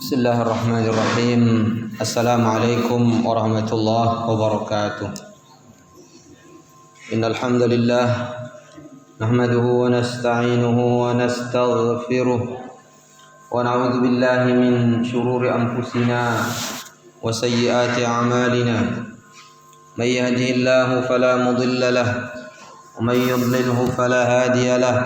Bismillahirrahmanirrahim. Assalamualaikum warahmatullahi wabarakatuh. Innal hamdalillah nahmaduhu wa nasta'inuhu wa nastaghfiruh wa na'udzu billahi min shururi anfusina wa sayyiati a'malina. May yahdihillahu fala mudilla lahu wa may yudlilhu fala hadiya lahu.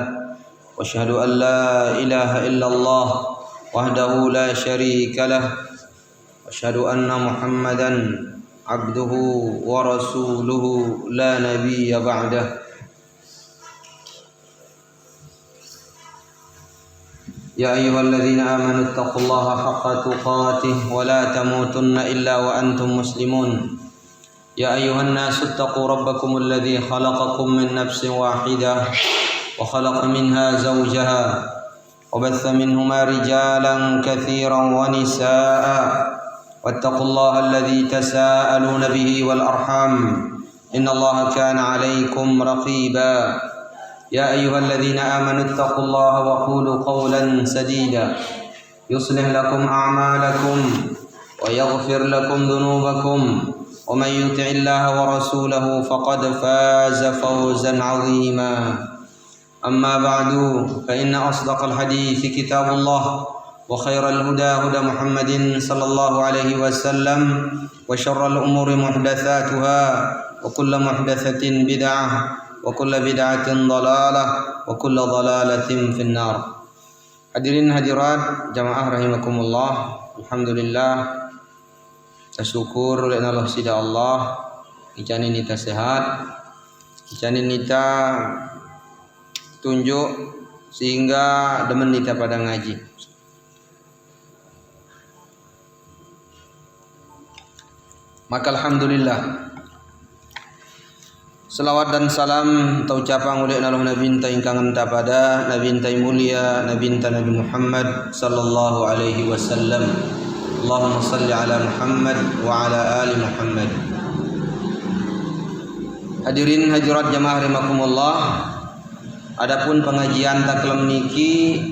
Wa asyhadu an la ilaha illallah wahdahu la syarika lah wa asyhadu anna Muhammadan abduhu wa rasuluhu la nabiyya ba'dah. Ya ayyuhalladzina amanu taqullaha haqqa tuqatih wa la tamutunna illa wa antum muslimun. Ya ayyuhan nasu taqu rabbakumul ladzi khalaqakum min nafsin wahidah wa khalaqa minha zawjaha وبث منهما رجالا كثيرا ونساء واتقوا الله الذي تساءلون به والأرحام إن الله كان عليكم رقيبا يا أيها الذين آمنوا اتقوا الله وقولوا قولا سديدا يصلح لكم أعمالكم ويغفر لكم ذنوبكم ومن يطع الله ورسوله فقد فاز فوزا عظيما. أما بعد فإن أصدق الحديث كتاب الله وخير الهدى هدى محمد صلى الله عليه وسلم وشر الأمور محدثاتها وكل محدثة بدعة وكل بدعة ضلالة وكل ضلالة في النار. Hadirin hadirat jamaah rahimakumullah. Alhamdulillah, tersyukur oleh Allah sida Allah ijanin nita sehat, ijanin nita tunjuk sehingga demen nita pada ngaji. Maka alhamdulillah, selawat dan salam taucapan oleh Allah Nabi ingkang enta pada Nabi enta mulia Nabi Muhammad sallallahu alaihi wasallam. Allahumma salli ala Muhammad wa ala ali Muhammad. Hadirin hadirat jamaah rahimakumullah. Adapun pengajian taklem niki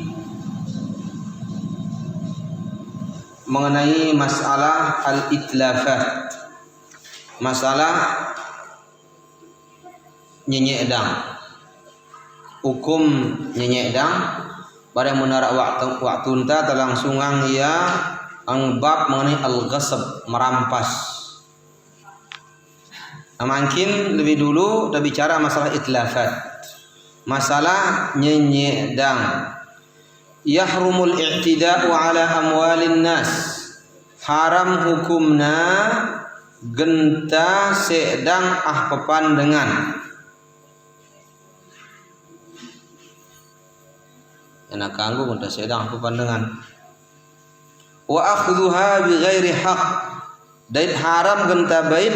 mengenai masalah al-itlafat, masalah nyenyek edang, hukum nyenyek edang pada menara waktu enta telangsungang ia angbab mengenai al-ghasab, merampas. Mungkin lebih dulu dah bicara masalah itlafat, masalah nyenyedang. Yahrumul i'tida'u ala amwalin nas, haram hukumna genta sedang pepandengan. Enak kanggo genta sedang pepandengan. Wa akhdhuha bi ghairi haq, dan haram genta bait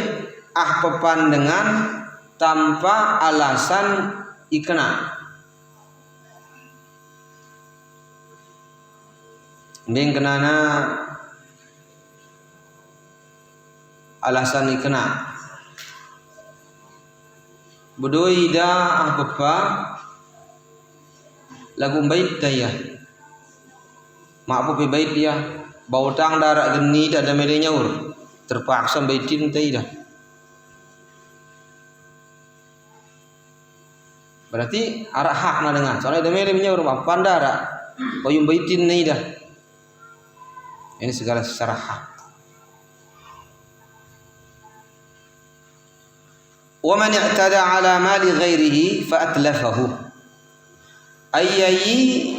pepandengan tanpa alasan ikna. Bing kenana alasan ikna. Bedoi ida apa lagu bait daya. Mak apa bait dia bautang darak geni dah mele nyaur. Terpaksa baitin tai dah. Berarti arak hak na dengan. Soalnya dah mele nyaur mak pandara. Oyum baitin ni dah. Ini segala secara hak. Wa man i'tada ala mali ghairihi fa atlafahu. Ayayi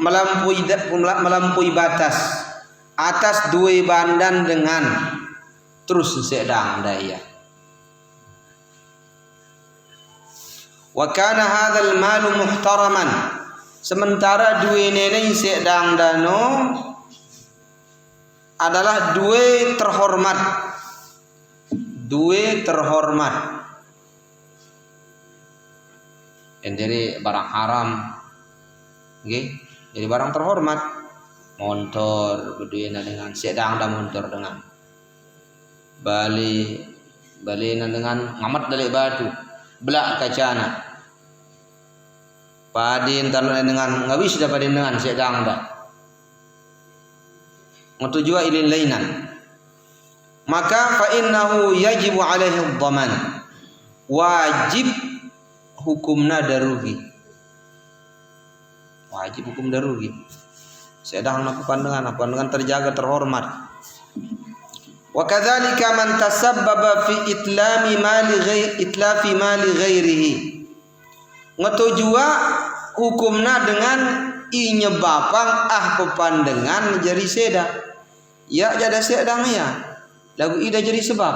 melampaui batas atas dua bandan dengan terus sedang daya. Wa kana hadzal malu muhtaraman, sementara dua nenek sedang dano adalah dua terhormat, dua terhormat. Yang dari barang haram, okay? Jadi barang terhormat, motor berdua dengan sedang dan motor dengan bali dengan ngamat dari batu belak kacana padin talu dengan ngawis dah padin dengan sedang dah ngatujua ilin lainan, maka fa innahu yajibu alaihi dhaman, wajib hukumna darugi, wajib hukum darugi. Sedang aku pandangan terjaga terhormat. Wa kadzalika man tasabbaba fi itlafi mali ghairihi, ngatujua hukumna dengan inyebapang pepandangan jari seda, ya jada sedang ya lagu ida jadi sebab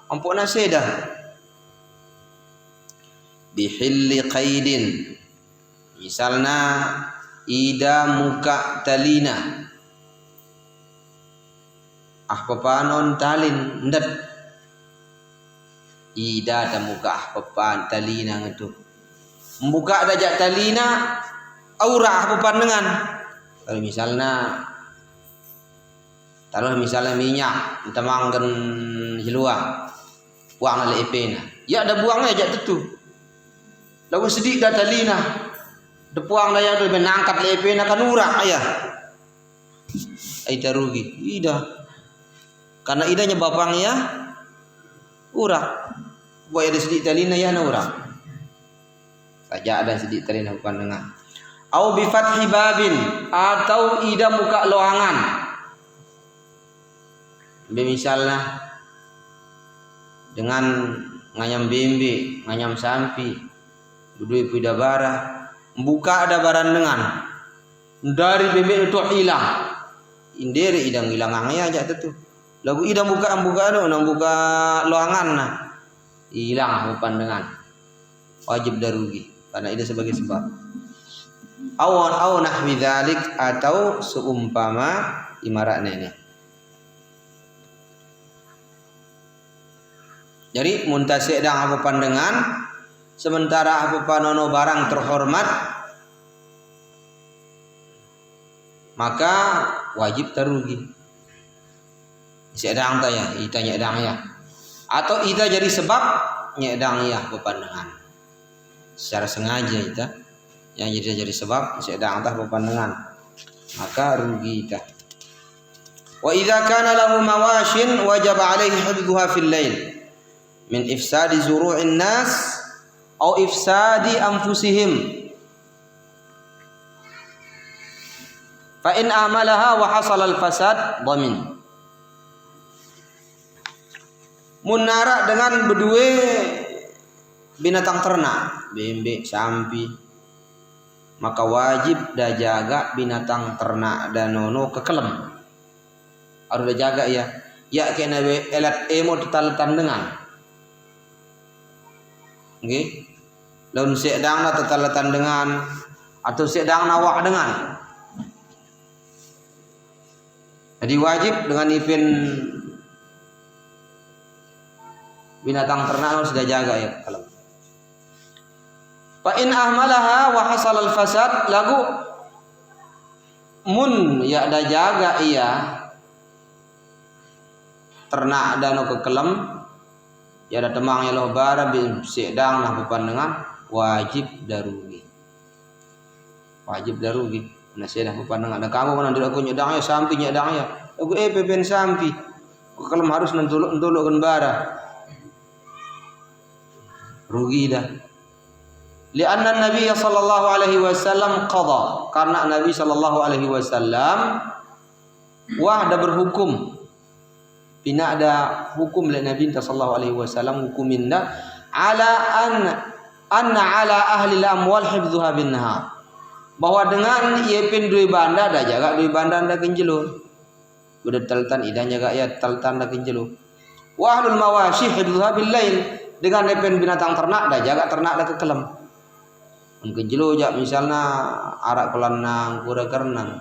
ampuna seda bihilli qaidin, misalna ida muka talina papanon talin ndet, ida da muka papan talina ngatu membuka dajak talina aura pepandangan. Kalau misalnya minyak temangkan hilua buang ala epena, ya ada buangnya aja tentu lagu sedih dah talina depuang dah yang tu menangkat epena kan ura ayah aita rugi ida karena idanya bapang ya ura buat ada sedih talina ya na ura saja ada sedih talina pepandangan. Au bi fathi babin, atau ida muka loangan. Misalnya dengan nganyam bembe, nganyam sampi, duduk pida bara, buka ada baran dengan dari bembe itu hilang. Indere idang hilangangnya aja tu. Lagu ida buka buka loangan nah. Hilang pandangan. Wajib darugi karena ida sebagai sebab. Aw nahwi dzalik, atau seumpama imaratnya ini. Jadi muntasik dang apa pandangan sementara apa panono barang terhormat, maka wajib terugi. Sedang tanya, ita nyedang ya. Atau ita jadi sebab nyedang ya pepandangan. Secara sengaja ita yang jadi sebab sedang entah pepandangan, maka rugi ita. Wa idza kana lahu mawashin wajaba alaihi hifdhuha fil lail min ifsadi zuru'in nas au ifsadi anfusihim. Fa in amalaha wa hasala al fasad dhamin. Munara dengan berdua binatang ternak, bembe, sampi, maka wajib dah jaga binatang ternak dan nono kekelem. Harus dah jaga ya. Ya kena elat emo tetaletan dengan. Okey. Laun sedang na tetaletan dengan atau sedang nawak dengan. Jadi wajib dengan ipin binatang ternak harus dah jaga ya kekelem. Fa in ahmalaha wa hasal al fasad, lagu mun ya da jaga iya ternak dan kekelem ya da temang ya loh bara bi sedang nah pepandangan wajib darugi. Wajib darugi. Nah sedah pepandangan ada kamu kan aku nyedang ya sampi nyedang ya. Aku pepen sampi. Kekelem harus nentuluk kan bara. Rugi dah. Lianna Nabi sallallahu alaihi wasallam qada, karena Nabi sallallahu alaihi wasallam wah ada berhukum, bina ada hukum oleh Nabi sallallahu alaihi wasallam hukuminda ala anna ala ahli al-amwal hifdhuha bin nahar, bahwa dengan iepin dui banda dah jaga dui banda anda kenjelu udah taltan idan jaga ya taltan dah kenjelu. Wa ahlul mawashi hifdhuha bil lail, dengan iepin binatang ternak dah jaga ternak dah kekelem. Mungkin jelo jak misalnya arak kelanang kura kerenang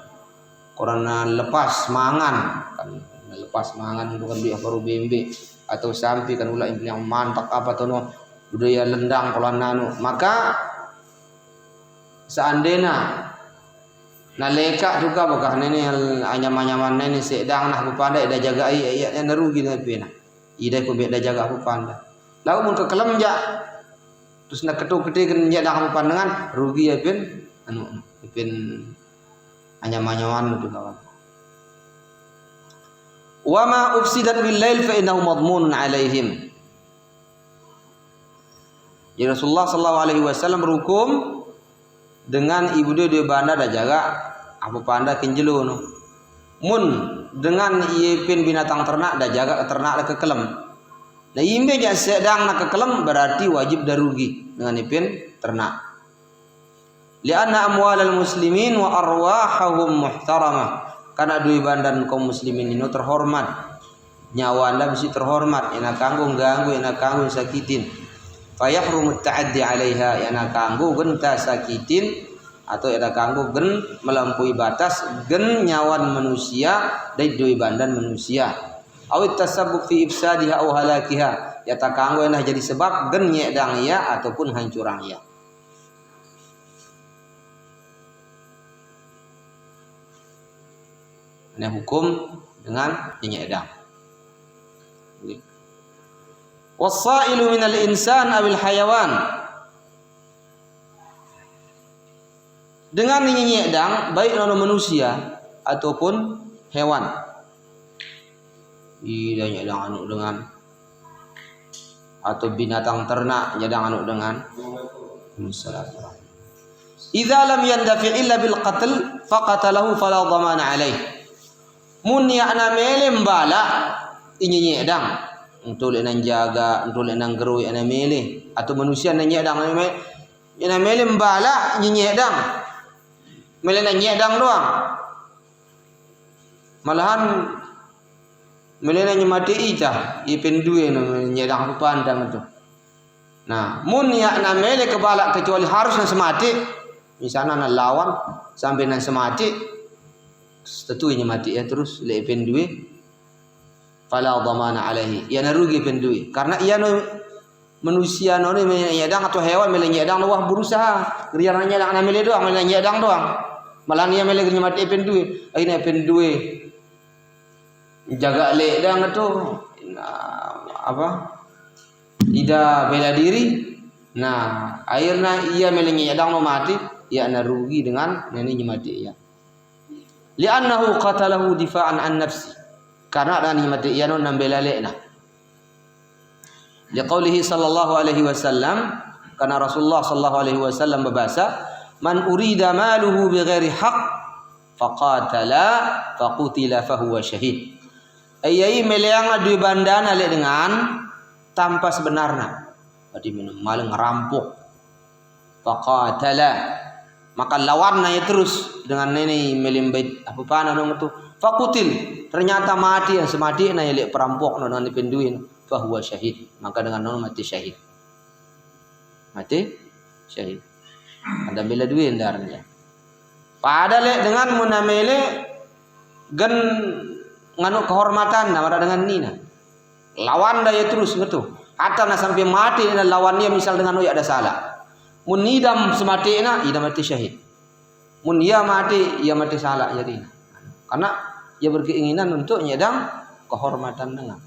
korana lepas mangan kan, lepas mangan itu kan dia baru bembe atau sampi kan ulah yang mantak apa tuh no budaya lendang kelananu, maka seandainya naleka juga bakah nene anyam-anyaman nene sedang nah pepanda ida jaga iya narugi na pena ida ko beda jaga pepanda lalu mun kekelem jak terus nak ketuk-ketik nya dah pandangan rugi ya pin anu pin anyam-anyaman itu kawan. wa ma ufsidat bil lail fa innahu madmunun alaihim. Ya Rasulullah sallallahu alaihi wasallam berhukum dengan ibu dia banda dah jaga apa panda kenjelo no. Mun dengan iepin binatang ternak dah jaga ternak dah kekelem. Nah imbe jak sedang nak kekelem berarti wajib dah rugi dengan ipin ternak. Lianna amwalal muslimin wa arwahahum muhtaramah. Karena dui bandan kaum muslimin ini terhormat. Nyawa anda mesti terhormat. Ina kanggo ganggu, ina kanggo sakitin. Fayahrumut ta'addi 'alaiha, ina kanggo genta sakitin atau ina kanggo gen melampaui batas gen nyawan manusia dari dui bandan manusia. Awit tasabbub fi ifsadiha aw halakiha. Ya tak kanggo ina jadi sebab gen nyedang ia ataupun hancurang ia. Ini hukum dengan nyedang. Wasailu minal insan awil hayawan. Dengan nyedang baik nono manusia ataupun hewan. Ida nyedang anu dengan atau binatang ternak nyedang anu dengan idza lam yandafi illa bil qatl faqatalahu fala dhamana alaih. Mun yakna mele mbala inyi nyedang untuk lenan jaga untuk lenan gerui ana mele atau manusia na nyedang ina mele mbala inyi nyedang mele na nyedang doang malahan mele na nyemati ita ipin duwe no nyedang pandang itu. Nah mun yakna mele kebala kecuali harus na semati misalnya na lawan sampai na semati tentunya mati ya terus lepin duit fala dhamana alaihi ya narugi pendui karena ia no manusia no ni menyedang atau hewan menyedang wah berusaha riana nyedang na mele doang menyedang doang malah ia mele mati pendui akhirnya pendui jaga le dang tu apa tidak bela diri nah akhirnya ia mele nyedang no mati ya narugi dengan nenek mati ya. Li'annahu qatalahu difa'an an nafsi. Karena ada nikmat ia non nambela le'na. Liqaulihi sallallahu alaihi wasallam, karena Rasulullah sallallahu alaihi wasallam berbahasa, man urida maluhu bighairi haqq faqatala faqutila fahuwa syahid. Ayai meleang adu bandana le dengan tanpa sebenarnya. Berarti maling ngerampok. Faqatala maka lawannya ya terus dengan ini melimbait apa panah dong itu fakutil ternyata mati yang semati na yelek perampok non dipenduin fahuwa syahid maka dengan non mati syahid ada bela duit darnya pada le dengan munamele gen nganu kehormatan nama dengan nina lawan daya terus gitu hatta na sampai mati lawannya misal dengan ada salah. Mun idam sematina idam mati syahid. Mun ia mati salah jadi. Karena ia berkeinginan untuk nyedang kehormatan dengan.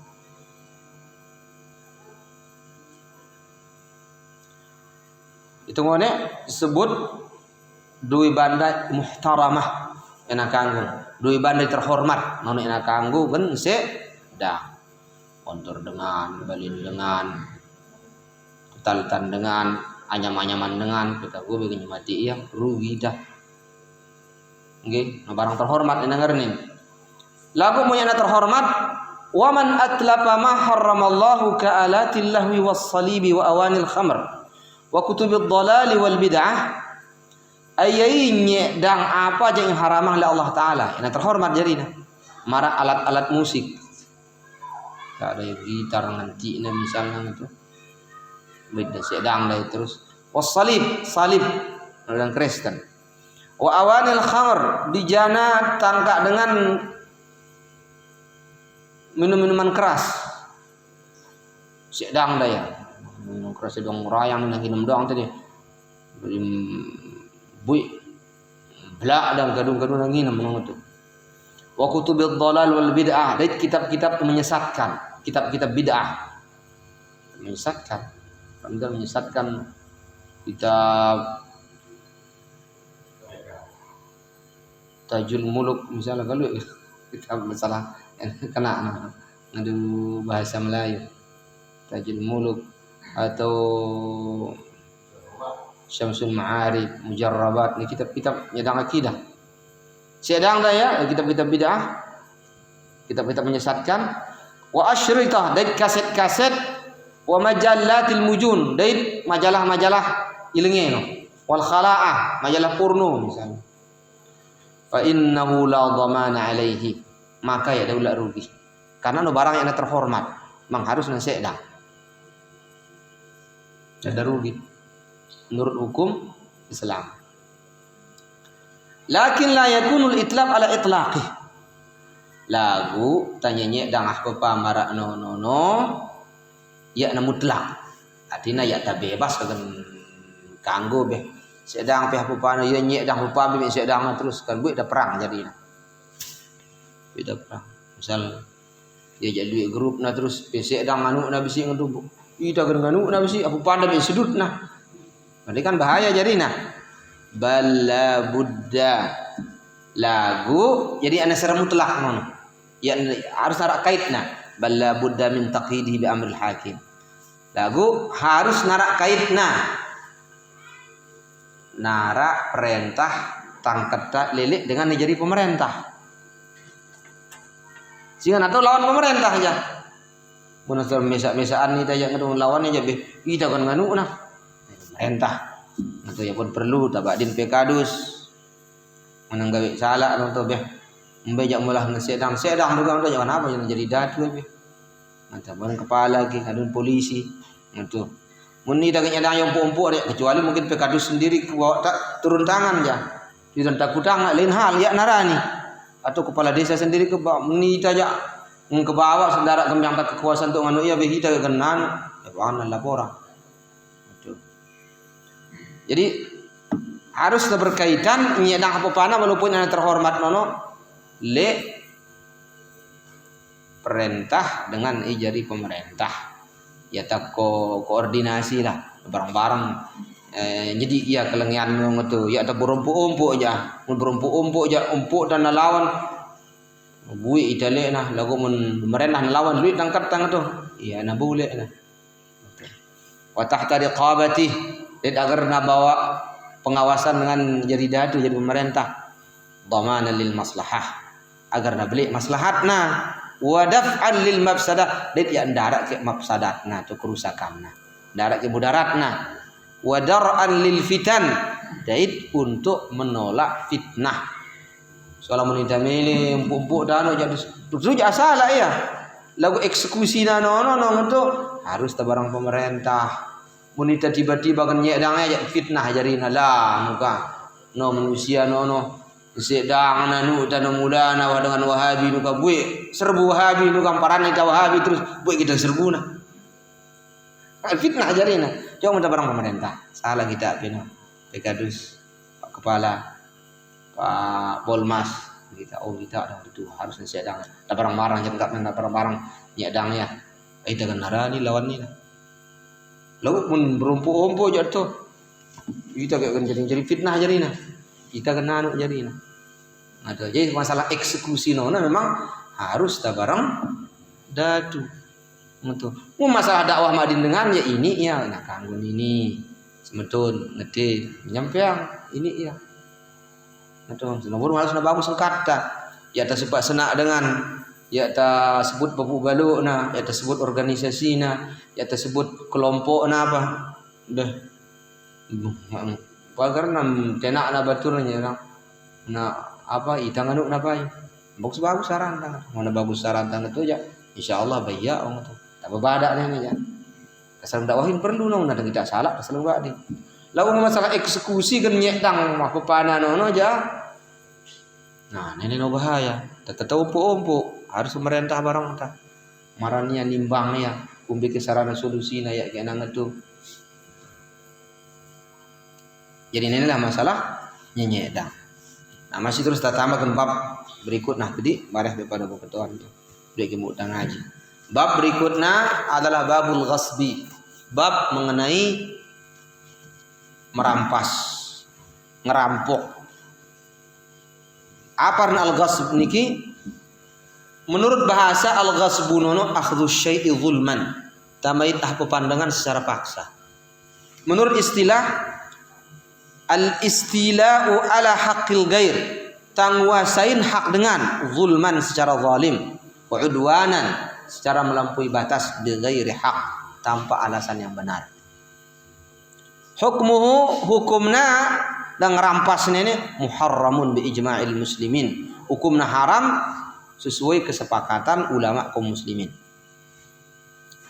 Itu ngone disebut dui banda muhtaramah enak kanggo. Dui banda terhormat nono enak kanggo ben dah. Kontor dengan balin dengan ketaltan dengan anyam-anyaman dengan kita gue begini mati iya rugi dah. Nggih, barang terhormat ina ngarnin. Lagu moyana terhormat wa man atlafa ma harramallahu ka alatil lahwi was salibi wa awanil khamr wa kutubid dhalali wal bid'ah ayainya dang apa yang haramah oleh Allah taala ina terhormat jadina mara alat-alat musik tak ada gitar nanti ina misalnya itu beda sedang dah terus wassalib salib orang Kristen wa awanil khamr dijana tangkak dengan minum-minuman keras sedang dah ya minum keras sedang rayang nak minum doang tadi bui belak dan gadung-gadung nang nginum menurut wa kutubid dhalal wal bid'ah dan kitab-kitab menyesatkan kitab-kitab bid'ah menyesatkan anda menyesatkan kitab Tajul Muluk misalnya kalau Kita masalah yang kena ngadu bahasa Melayu. Tajul Muluk atau Syamsul Ma'arif, Mujarrabat, ini kitab-kitab nyedang akidah. Sedang dah ya, kitab-kitab bid'ah, kitab-kitab menyesatkan. Wa asyritah, dari kaset-kaset, wa majallatil mujun, dari majalah-majalah ilengeno, wal khala'ah, majalah porno misalnya. Fa innahu la dhamana alaihi, maka ya daulah rugi. Karena no barang yang terhormat, mang harus nasedang. Ada rugi menurut hukum Islam. Lakin la yakunul itlaq ala itlaqih. Lagu tanya nyedang apa marak no ya na mutlak. Artinya ya tak bebas dengan kanggo be. Sedang pe apa ya nyedang apa be sedang terus kan buat dah perang jadi. Beda perang. Misal dia jadi duit grup na terus pe sedang anu na bisi ngedumbuk. Ida nganu na bisi apa panda be sudut nah. Berarti kan bahaya jadi nah. Balla buddha lagu jadi ana secara mutlak ngono. Ya harus narak kaitna. Balla buddha min taqidihi bi amril hakim. Lagu harus narak kaitna. Narak perintah tangketa lilik dengan jadi pemerintah. Sehingga atau lawan pemerintah aja. Mun mesa-mesaan ni tajak ngadu lawan aja be. Ida kan nganu nah. Pemerintah. Atau ya pun perlu tabadin pekadus menanggapi salah atau be membejak mulah sedang juga jangan apa yang jadi datu be mantap bang kepala lagi kadun polisi itu muni dah nyadang yang pompo kecuali mungkin pekadus sendiri ke bawah tak turun tangan ya tidak takut tangan lain hal ya narani atau kepala desa sendiri ke bawah muni tajak ke bawah sendara kembang tak kekuasaan untuk nganu ya be kita kenan ya bahan laporan. Jadi harus berkaitan nyedang apa pana walaupun yang terhormat nono le perintah dengan ijari pemerintah ya tak koordinasi lah barang-barang jadi iya kelengian ngono ya tak berumpu-umpu aja umpuk dan lawan bui itale nah lagu mun merentah lawan duit tangkat tang tu iya na boleh nah wa tahta riqabati agar nak bawa pengawasan dengan jadi dadu jadi pemerintah dhamanan lil maslahah agar nak beli maslahatna wa daf'an lil mafsadah dit ya darat ke mafsadatna tu kerusakanna darat ke mudaratna wa dar'an lil fitan dait untuk menolak fitnah soalnya menita mele empuk dano jadi tujuh salah ya lagu eksekusi nano untuk harus tabarang pemerintah munita tiba-tiba kan nyedang aja fitnah jarina lah muka no manusia no sedang nanu dan mulana dengan wahabi nuka bue serbu wahabi nuka parane ta wahabi terus bue kita serbu na fitnah jarina jangan minta barang pemerintah salah kita pina pekadus pak kepala pak polmas kita kita ada itu harus sedang ada barang-barang jangan minta barang-barang nyedangnya kita kan narani lawan ni lalu pun berumpu-umpu jatuh kita akan jadi fitnah jadi nah kita kena anu jadi nah ada jadi masalah eksekusi nona memang harus tabarang dadu betul masalah dakwah madin dengan ya ini ya nah kanggun ini semetun ngede nyampeang ini ya betul nomor harus bagus kata ya tak sebab senak dengan ya tak sebut babu baluk nah ya tak sebut organisasi nah ya tak sebut kelompok nah apa dah karena tenak na baturnya na apa itang anu apa bagus saran tang mana bagus saran tang itu ya insyaallah bayya orang itu tak berbada nih ya kasar dakwahin perlu nang ada tidak salah kasar enggak di lalu masalah eksekusi kan nyedang mah pepana nono aja nah ini no bahaya tak umpu harus pemerintah barang tak marania nimbangnya kumbi kesarana solusi na ya kena ngatu jadi inilah masalah nyedang nah masih terus tak tambahkan bab berikut nah tadi bareh daripada ketuan tu dia kemu tang ngaji bab berikutnya adalah babul ghasbi bab mengenai merampas ngerampok apa al ghasb niki Menurut bahasa al-ghasbu nono akhdhu syai'i zulman. Tamait pepandangan secara paksa. Menurut istilah al-istila'u ala haqqil ghair, tanguasain hak dengan zulman secara zalim, wa udwanan secara melampaui batas bi ghairi haq, tanpa alasan yang benar. Hukmuhu hukumna dan ngerampasnya ini muharramun bi ijma'il muslimin. Hukumna haram sesuai kesepakatan ulama kaum muslimin.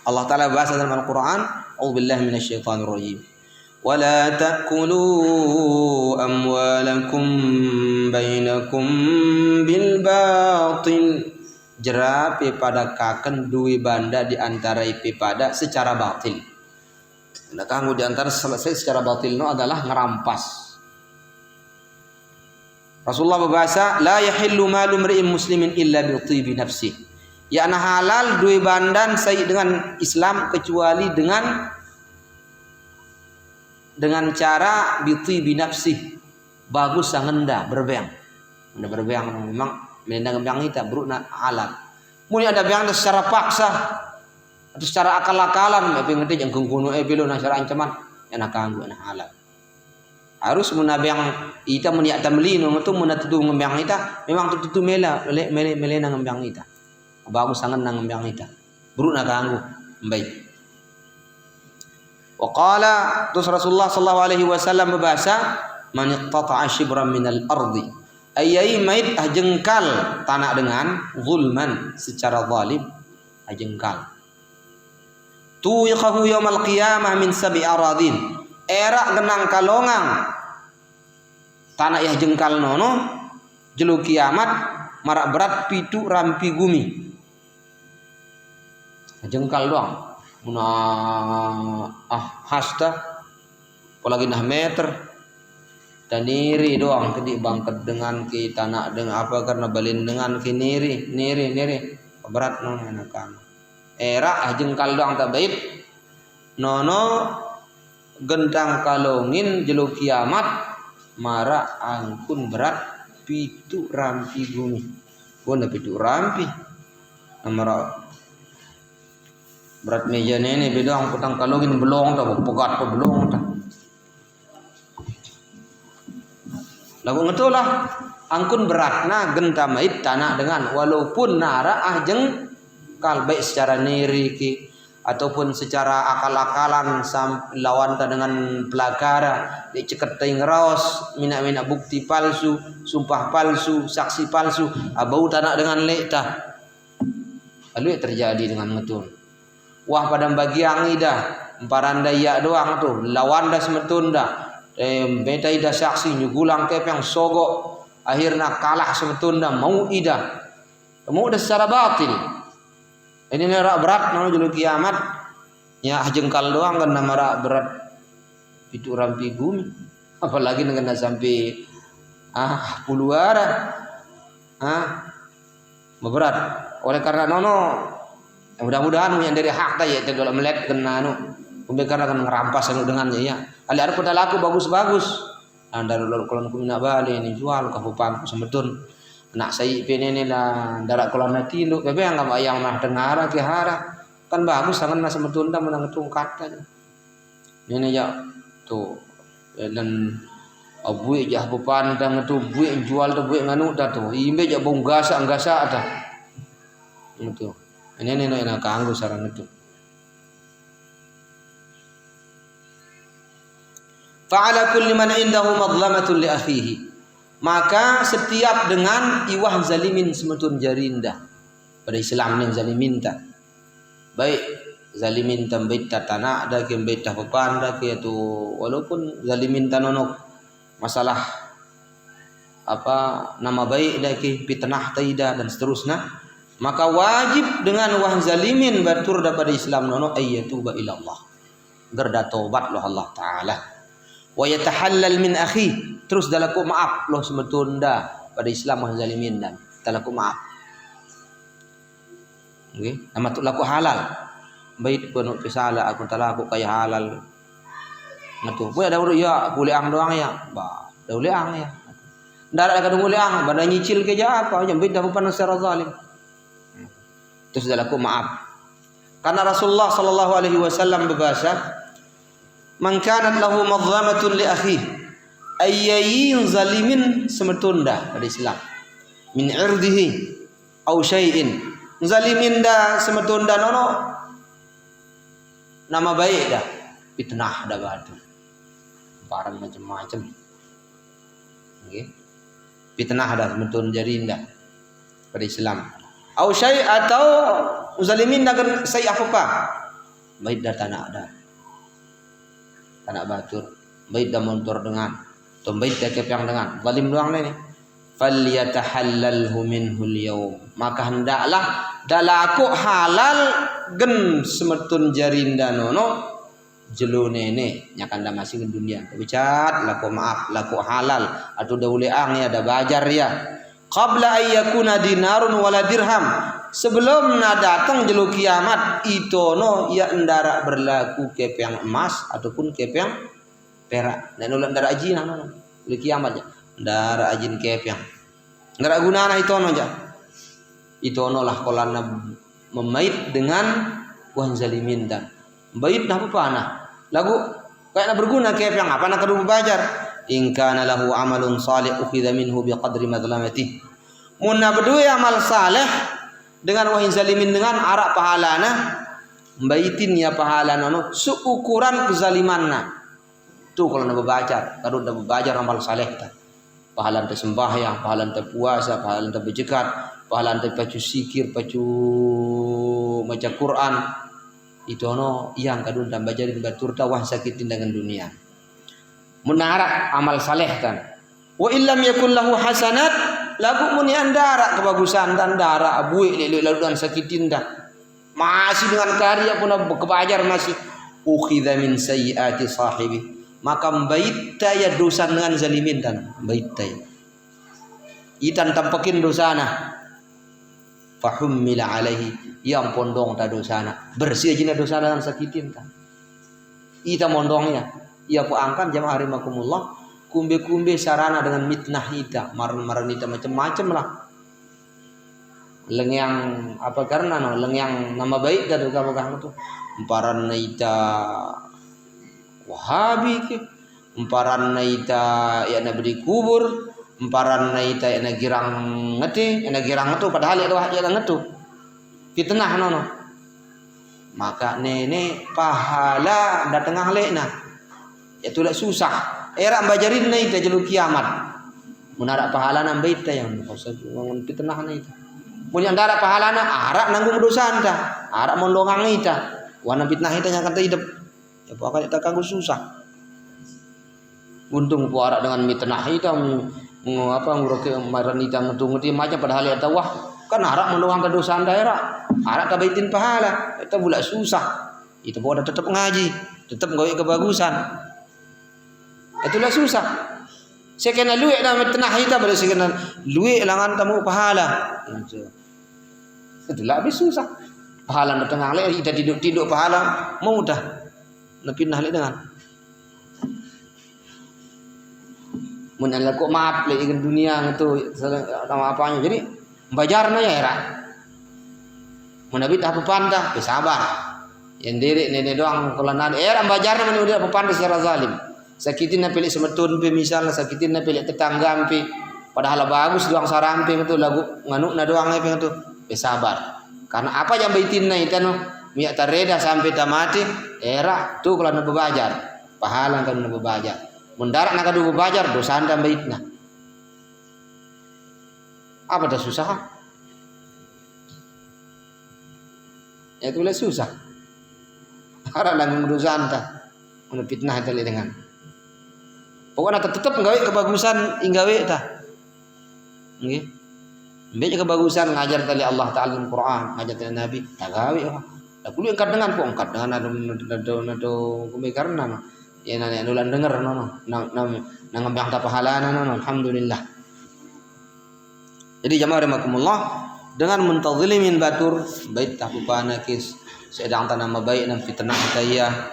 Allah Ta'ala bahasa dalam Al-Quran, A'udzubillahi minasyaitonir rajim. Wala ta'kulu amwalakum bainakum bil batil. Jera pada kaken duwi banda di antara pada secara batil. Nah, kanggo di antara selesai secara batil no adalah ngerampas. Rasulullah berbahasa, la yahillu malu mri'in muslimin illa bi tibi nafsi. Ya na halal duwe bandan sai dengan Islam kecuali dengan cara bi tibi nafsi. Bagus sangenda berbeang. Anda berbeang memang menendang beang kita beruna halal. Muni ada beang secara paksa atau secara akal-akalan tapi ngerti yang kuno bilo na secara ancaman enak kanggo enak halal. Harus munab yang ita mun ya tamlino tu mun tutu ngembyang ita memang tutu mela nang ngembyang ita bagus sangat nang ngembyang ita buruk na kanggo baik. Wa qala terus Rasulullah sallallahu alaihi wasallam berbahasa man iqtata'a shibran minal ardi ayai mait jengkal tanah dengan zulman secara zalim jengkal tuwiqahu yaumal qiyamah min sab'i aradin era genang kalongang tanah ya jengkal nono jelu kiamat marak berat pitu rampi gumi jengkal doang muna hasta apalagi nah meter dan niri doang kedik bangket dengan ki tanah dengan apa karena balin dengan ki niri berat nono enakan era jengkal doang tak baik nono gendang kalongin jelu kiamat mara angkun berat pitu rampi gumi. Bona pitu rampi. Amara berat meja nene beda angkutang kalongin belong ta pegat pa belong ta. Lagu ngetolah angkun beratna genta mait tanah dengan walaupun nara jeng kalbai secara niri ki ataupun secara akal-akalan lawan dengan pelagara diceket ting raos mina-mina bukti palsu sumpah palsu saksi palsu abau tanah dengan lekta lalu terjadi dengan ngetun wah pada bagian ida emparanda iya doang tuh lawan dah semetunda beta ida saksi nyugulang kepeng sogok akhirnya kalah semetunda mau ida secara batil. Ini nerak berat nama julu kiamat ya jengkal doang kan nama berat itu rampi bumi apalagi dengan sampai puluhan berat oleh karena nono mudah-mudahan yang dari hak tadi ya kalau melek kena karena kan ngerampas dengannya ya kali ada pada laku bagus-bagus dari kalau aku nak balik ini jual kabupaten semetun nak saya penene lah darat kolam nanti lu bebe yang enggak yang mah dengar kihara kan bagus sangat nasi metunda menang tungkat kan ini ya tuh dan abuy jah bupan dan tu buy jual tu buy nganu dah tu imbe ja bong gasa ada itu ini enak kanggo sarang itu fa'ala kulli man indahu madlamatun li akhihi maka setiap dengan iwah zalimin semetun jarinda pada Islam yang zalimin ta baik zalimin tambait tanah ada ke bait papanda ke tu walaupun zalimin tanonok masalah apa nama baik dah ke fitnah taida dan seterusnya maka wajib dengan wah zalimin batur daripada Islam nono ayyatuba ila Allah gerda tobat loh Allah taala wa yatahallal min akhi terus dalaku maaf loh semetunda pada Islam wah zalimin dan dalaku maaf okay. Nama tu laku halal baik penuh kesala aku talaku kaya halal ngatu boleh ada ya boleh ang doang ya bah boleh ang ya ndak ada kadung boleh ang badan nyicil ke ja apa jam beda bukan secara zalim Terus sudah laku maaf. Karena Rasulullah sallallahu alaihi wasallam berbahasa, "Man kanat lahu madzamatun li akhihi ayyayin zalimin semetunda pada Islam min irdihi au syai'in." Zalimin dah semetunda nono nama baik dah fitnah dah batu. Barang macam-macam. Okay. Fitnah dah semetun jarinda pada Islam. Au syai' atau zalimin dah sai apa-apa. Baik dah tanah dah. Tanah batur, baik dah montor dengan, atau baik dah kepiang dengan. Zalim doang ni. Falyatahallalhu minhu al-yawm. Maka hendaklah dalaku halal gen semetun jarinda nono jelu nene nyakan dah masih ke dunia. Bicat laku maaf, laku halal atau dah uleang ya dah bajar ya. Qabla ayyakuna dinarun wala dirham. Sebelum na datang jelu kiamat itono ya endara berlaku kepiang emas ataupun kepiang perak. Dan ulah endara ajin nono. Jelu kiamat ya. Ndara ajin kepiang. Ndara gunana itono aja. Itono lah kolana memait dengan wan zalimin dan bait nah apa nah. Lagu kayak na berguna kepiang apa nak kudu bajar. In kana lahu amalun salih ukhidha minhu biqadri madlamatihi. Mun na berdua amal saleh dengan wahin zalimin dengan arak pahalana baitin ya pahalana no seukuran kezalimanna. Tu kalau na babajar, kalau na babajar amal saleh ta. Pahala anta sembahyang, pahala anta puasa, pahala anta berjekat, pahala anta pacu sikir, pacu maca Quran. Itu ono yang kadun tambah jadi batur tawah sakitin dengan dunia. Menarak amal saleh kan. Wa illam yakul lahu hasanat lagu muni andara kebagusan dan dara abui lalu dan sakitin dah. Masih dengan karya pun kebajar masih ukhidha min sayyiati sahibi. Maka baita ya dosa dengan zalimin dan baita itan tampakin dosana fahummila alaihi yang pondong ta dosana bersih jina dosana dan sakitin ta ita mondongnya ia ku angkat jamaah rahimakumullah kumbe-kumbe sarana dengan mitnah ita maran-maran ita macam-macam lah lengyang apa karena no lengyang nama baik dah duka-duka tu emparan ita Wahabi ke emparan naita ya na beri kubur emparan naita ya na girang ngeti ya na girang ngetu padahal ya ngetu fitnah nono maka nene pahala datang lek na ya tu susah era bajarin naita jelu kiamat mun ada pahala na baita yang ngun fitnah naita mun andara pahala na arak nanggung dosa anta arak mondongang ita wana fitnah ita yang kata hidup ya pokoknya tak kanggo susah. Untung puara dengan mitnah hitam nguroke maran hitam ngetu-ngetu macam padahal ya tawah kan harap menuang ke dosa daerah. Harap kabaitin pahala. Itu pula susah. Itu boleh tetap ngaji, tetap gawe kebagusan. Itulah susah. Sekena luwe dah mitnah hitam pada sekena luwe langan tamu pahala. Itulah habis susah. Pahala datang ale kita tidur pahala mudah. Napinah dengan menala kok maaf le dengan dunia itu sama apanya jadi bajarna ya era menabit apa panda sabar yang diri nene doang kalau nade era bajarna mana udah apa panda secara zalim sakitin na pilih semetun pe misalnya sakitin na pilih tetangga pe padahal bagus doang sarampe itu lagu nganu na doang pe itu sabar karena apa yang baitin na itu no miak tareda sampai tamati era tu kalau nak bebajar pahala kan nak bebajar mendarat nak adu bebajar dosa anda baitna apa dah susah ya tu lah susah harap nanggung dosa anda untuk fitnah itu dengan pokoknya tetap nggawe kebagusan inggawe tah nggih mbek kebagusan ngajar tali Allah Taala Al Quran ngajar tali Nabi tak gawe lah kuliah angkat dengan po angkat dengan ada kumikarna ya nanya nulan dengar nang ngambang ta pahala alhamdulillah. Jadi jamaah rahimakumullah dengan mentazlimin batur bait tahupana kis sedang tanam baik dan fitnah taya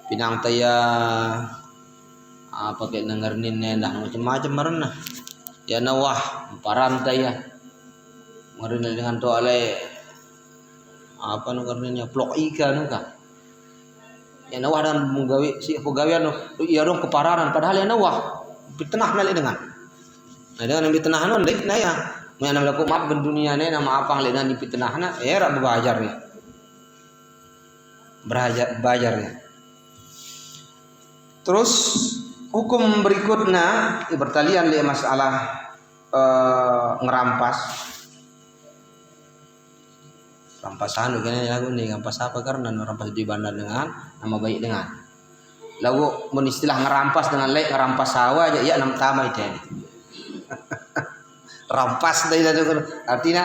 pinang taya apa ke dengerin nendah macam-macam marna ya nawah paran taya ngarin dengan to ale apa nu karena plok ika nu ka. Ya nawah dan menggawe si pegawaian iya dong kepararan padahal ya nawah fitnah nalik dengan. Nah dengan fitnah nu deuk na ya. Mun anu laku maaf ben dunia nama apa ngalih dengan fitnahna ra belajar ya. Belajar ya. Terus hukum berikutnya bertalian li masalah ngerampas. Rampasan begini lagu nih rampas apa karena rampas di bandar dengan nama baik dengan. Lagu mun istilah ngerampas dengan lek ngerampas sawah aja ya nam tama itu. Rampas dari artinya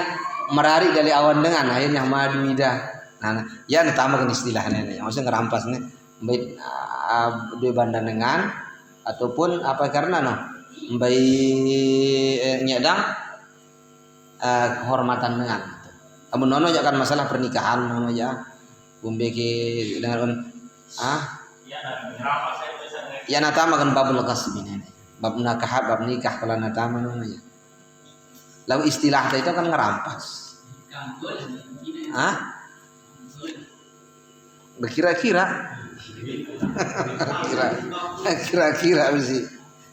merari dari awan dengan akhirnya madu ida. Nah, ya tambahkan istilahnya nih. Maksudnya ngerampas nih baik di bandar dengan ataupun apa karena no baik nyedang kehormatan dengan. Kamu nono aja kan masalah pernikahan nono aja. Bumbeki dengan ya natama kan babul qasm ini. Bab nakah bab nikah kalau natama nono aja. Lalu istilah itu kan ngerampas. Berkira-kira kira-kira mesti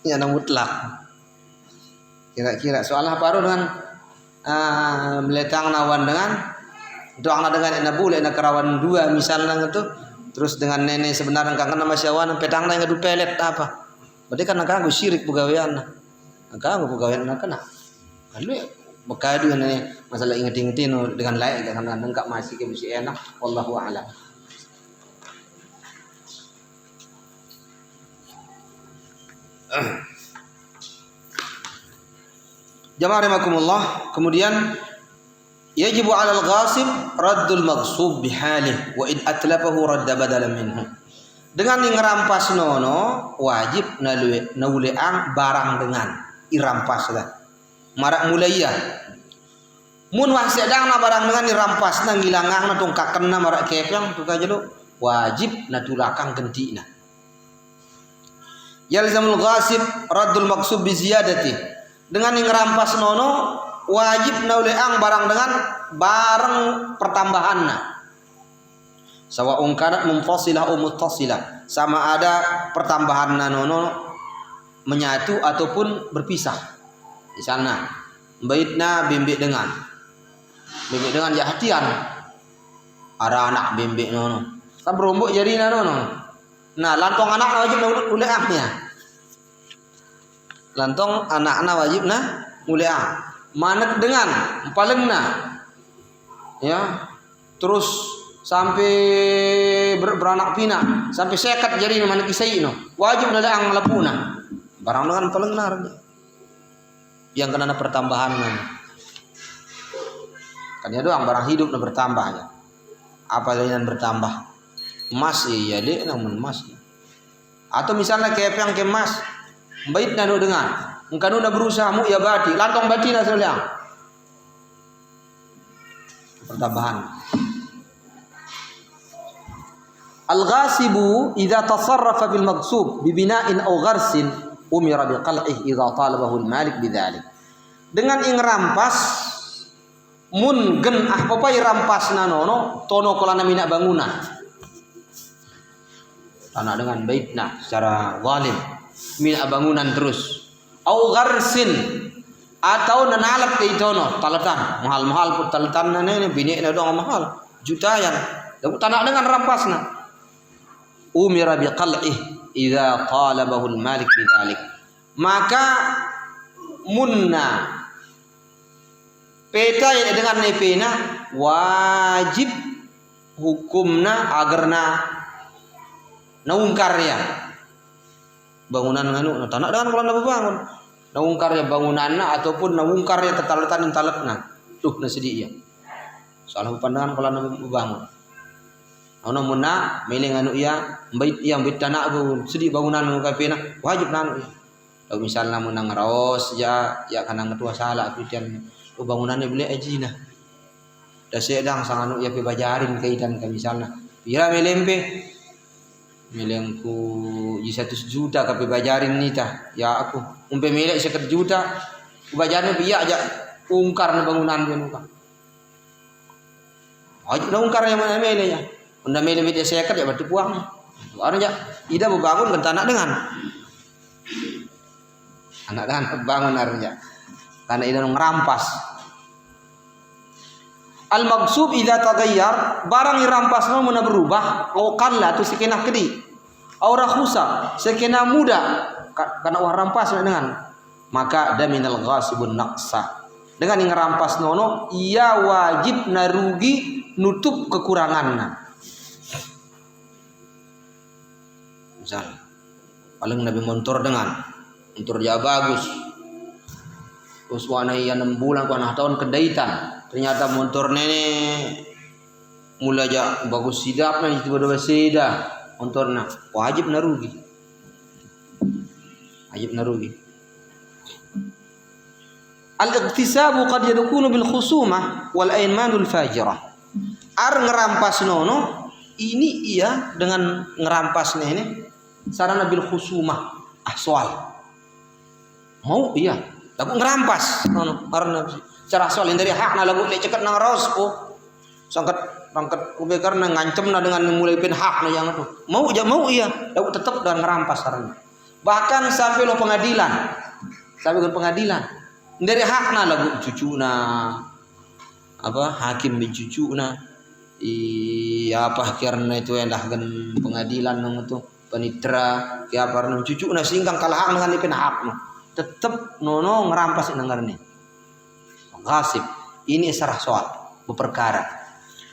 ya mutlak. Kira-kira soal apa dengan meletang nawan dengan doang dengan ena bule ena kerawan dua misalnya itu terus dengan nenek sebenarnya kangen nama syawan petang na ngadu pelet apa berarti kan kagak syirik pegawaian kagak pegawaian kena lalu bekadu ini masalah inget-ingetin dengan lain karena enggak masih ke mesti enak wallahu a'lam. Jamaah rahimakumullah, kemudian yajibu 'alal ghasib raddul maghsub bihalih wa in atlafahu radda badalan minhu. Dengan ngerampas nono wajib nauleang barang dengan irampas lah. Marak mulaiya. Mun wah sedangna barang dengan irampas na ngilangangna tungkakenna marak kepeng tu kajelo wajib natulakang gentina. Yalzamul ghasib raddul maghsub bi ziyadati. Dengan ngerampas nono wajib nauleang barang dengan barang pertambahanna. Sawa'un kanat munfasilah au muttasilah. Sama ada pertambahanna nono menyatu ataupun berpisah. Di sana baitna bimbik dengan jahatian. Ada anak bimbik nono. Kan berombok jarina nono. Nah, lantong anak wajib nauleangnya. Lantong anak-anak wajib mulia manek dengan palengna ya terus sampai beranak pinak sampai sekat jari manek isai no wajib nadaang lapuna barang dengan palengna yang kena pertambahan kan ya doang barang hidup bertambah aja apa yang bertambah emas iya deh namun emas atau misalnya kepeng kemas bait nanu dengan engkau udah berusaha mu ya bati lantong bati na soalnya pertambahan al-ghasibu idza tasarrafa bil maghsub bi bina'in aw gharsin umira bi qal'ih idza talabahu al-malik bidzalik dengan ingrampas mun gen papai rampasna nono tono kolana mina bangunan tanah dengan baitna secara zalim mina bangunan terus au gharsin atau nanalat ke itono talatan mahal-mahal pun talatan nane bini na dong mahal jutaan dapat tanah dengan rampasna umira bi qal'ih idza talabahu al-malik bidzalik maka munna peta dengan nepena wajib hukumna agarna naungkar ya bangunan nganu tanah dengan kalau nak bangun naungkar ya bangunanna ataupun naungkar ya tetalatan talatna tuh nasidi ya salah pandangan kalau nak bangun ana munna milih nganu ya bait yang bait tanah go sedi bangunan nu kapena wajib nanu kalau misalnya munang raos ya kana ngetua salah pitian bangunannya beli ajina da sedang sanganu ya pibajarin kaitan ka misalnya pira melempe milengku di 100 juta tapi bajarin nita ya aku umpe milek 1 juta bajarin biya aja ungkar na bangunan dia muka Wajib na ungkar yang mana mele ya. Unda mele media sekat ya berarti puangnya. Artinya ida membangun kan anak dengan anak dengan bangun artinya. Karena ida ngerampas. Al maghsub idza taghayyar barang yang rampas mun berubah au qalla tu sekenah kedi. Au rakhusa sekenah muda karena orang rampas dengan maka daminal ghasibun naqsa. Dengan yang ngerampas nono ia wajib narugi nutup kekurangannya. Misal paling Nabi montor dengan montor dia bagus. Terus wana iya 6 bulan ku 6 tahun kedaitan. Ternyata montor nenek mulai aja bagus sidapnya tiba-tiba sidah montornya wajib narugi. Wajib narugi. Al-iqtisabu qad yakunu bil khusumah wal aymanul fajirah. Ar ngerampas nono ini iya dengan ngerampas ini sarana bil khusumah soal. Mau iya, lagu ngerampas nono karena cara soal dari hakna lagu le cekat nang rospo. Sangkat pangkat ube karena ngancemna dengan mulai pin hakna yang itu. Mau iya, lagu tetap dengan ngerampas sarana. Bahkan sampai lo pengadilan. Sampai ke pengadilan. Dari hakna lagu cucuna apa hakim mencucuna apa karena itu yang dah gen pengadilan nang itu panitra ya karena cucuna singkang kalah hak dengan ipin hakna tetep nono ngerampas nengarni ghasib ini sarah soal berperkara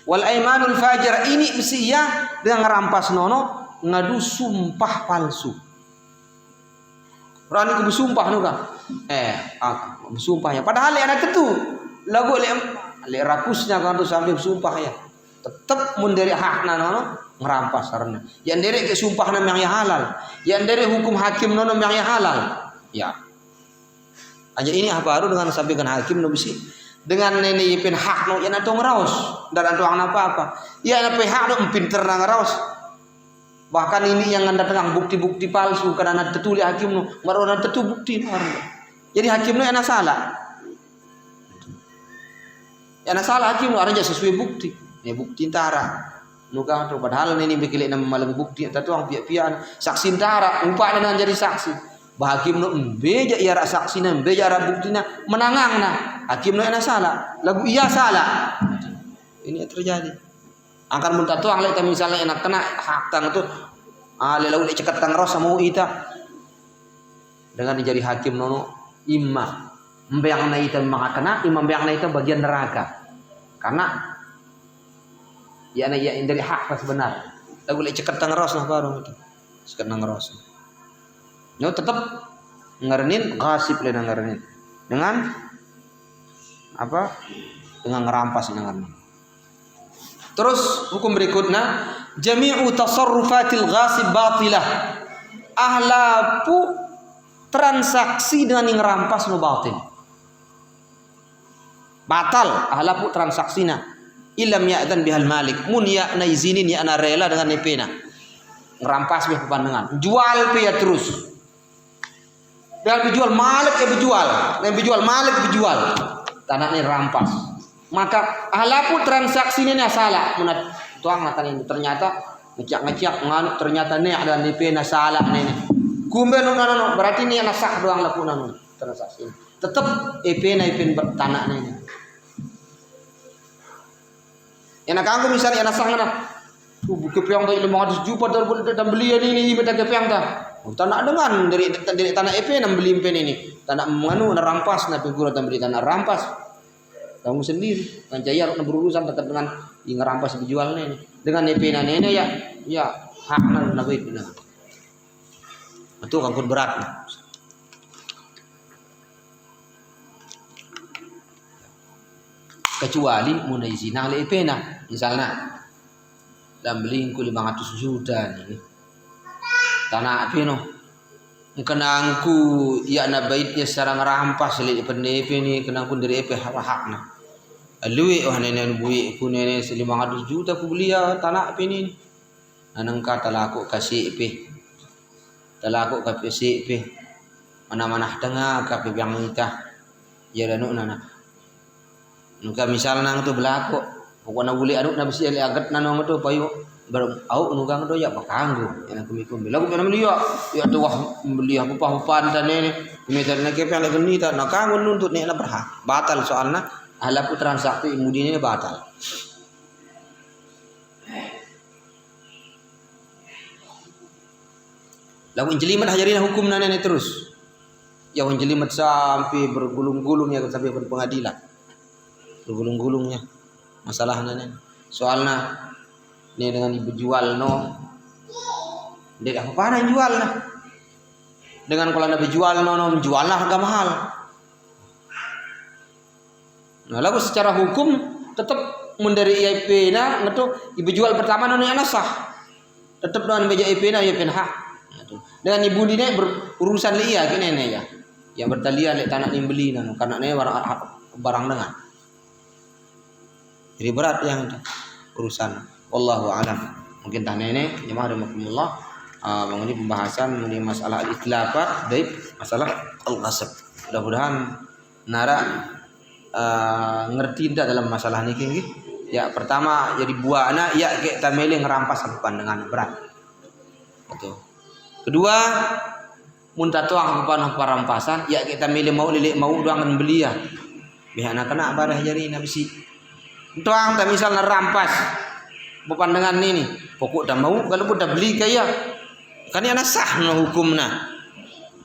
wal aimanul fajir ini mesti ya dengan ngerampas nono ngadu sumpah palsu. Rani ku bersumpah nuka. Bersumpahnya. Padahal anak ketu lagu le rakusnya kan tu sampai bersumpah ya. Tetap mun dari hakna nono ngerampas karena. Yang dari ke sumpah nam yang halal. Yang dari hukum hakim nono yang halal. Ya. Aja ini apa baru dengan sampaikan hakim no bisi. Dengan nene pin hak no yang atau ngeraus dan atau apa-apa. Ya ana hak no pinter nang ngeraus. Bahkan ini yang anda tengah bukti-bukti palsu karena tertulis hakim nu marona tertu bukti jadi hakim nu enak salah hakim nu aranja sesuai bukti ini bukti tara nuka tu padahal ini bikin nama malam bukti tapi orang pihak-pihak saksi tara upah dan jadi saksi bah hakim nu beja iara saksi na beja ara buktina menangang na hakim nu enak salah lagu iya salah ini yang terjadi. Angkat muntah tuang lek misalnya enak kena hak tang itu lelau lek cekat tang ros sama ita dengan dijadi hakim nono imma membayang na ita kena imam membayang na ita bagian neraka karena ya na ya dari hak pas benar lagu lek cekat tang ros nah baru itu cekat tang ros nyo tetap ngarenin ghasib le ngarenin dengan apa dengan ngerampas ngarenin. Terus hukum berikutnya jami'u tasarrufatil ghasib batilah. Ahlapu transaksi dengan yang rampas nu batil. Batal ahlapu transaksina. Illam ya'dan bihal malik. Mun ya na izinin ya ana rela dengan nepena. Ngerampas bih pandangan. Jual pe ya terus. Biar dijual malik ya dijual. Yang dijual malik dijual. Tanahnya rampas. Maka ahlapu transaksinya salah menat tuang natan ini ternyata ngecak nganut ternyata nih ada DP na salah nih kumbe no berarti ini yang sah doang lakukan transaksi tetap EP na IP bertanah nih enak aku misalnya enak sah ngana kepiang tadi 500 juta dan beli ini beda kepiang dah tanah dengan dari tanah EP dan beli ini tanah menganu rampas na figura dan beli tanah rampas kamu sendiri kan jaya harus berurusan tetap dengan yang ngerampas dijualnya ini dengan nepena nenek ya hak nabi itu angkut berat kecuali mulai zina le pena misalnya dan beli 500 juta ini tanah peno kenangku ya na baitnya secara ngerampas le penepe ni kenangku dari EP hakna luwe nenen buik ku nenen 500 juta ku beli ya tanah ini anang kata laku kasih EP talaku kasih EP mana-mana tengah kape yang kita ya dan nana nuka misalnya nang tu berlaku Pokoknya boleh anu na besi ali agat nanong tu payu berau nugang tu ya pakanggu yang kumi lagu pernah beli ya tu wah beli apa dan ini meter nak kepe lagi ni tak nak kanggu nuntut ni lah berhak batal soalnya halapu transaksi mudi ini batal. Lagu jelimet hajarina hukum nana ni terus ya jelimet sampai bergulung-gulung ya sampai berpengadilan bergulung-gulungnya masalah nana soalnya ini dengan ibu jual no dia apa yang jual nah dengan kalau ada jual no jual lah harga mahal. Nah lalu secara hukum tetap mendari IP na ngetu ibu jual pertama no yang sah tetap dengan beja IP na IP hak dengan ibu dini berurusan liya kini ya yang bertalian lek tanah ni beli nano karena ni barang dengan jadi berat yang urusan wallahu alam. Mungkin tanya ini jemaah rahimakumullah mengenai pembahasan mengenai masalah al-itlafat dan masalah al-ghasab. Mudah-mudahan nara ngerti tidak dalam masalah ini. Ya pertama jadi buahna ya kita milih ngerampas dengan berat. Betul. Kedua muntatuang kepada perampasan ya kita milih mau lilik mau doangan beli ya. Bihana kena barah jari nabisi. Tuang tak misalnya rampas bepandangan ini pokok dah mau kalau pun dah beli kaya kan ya sah no hukumna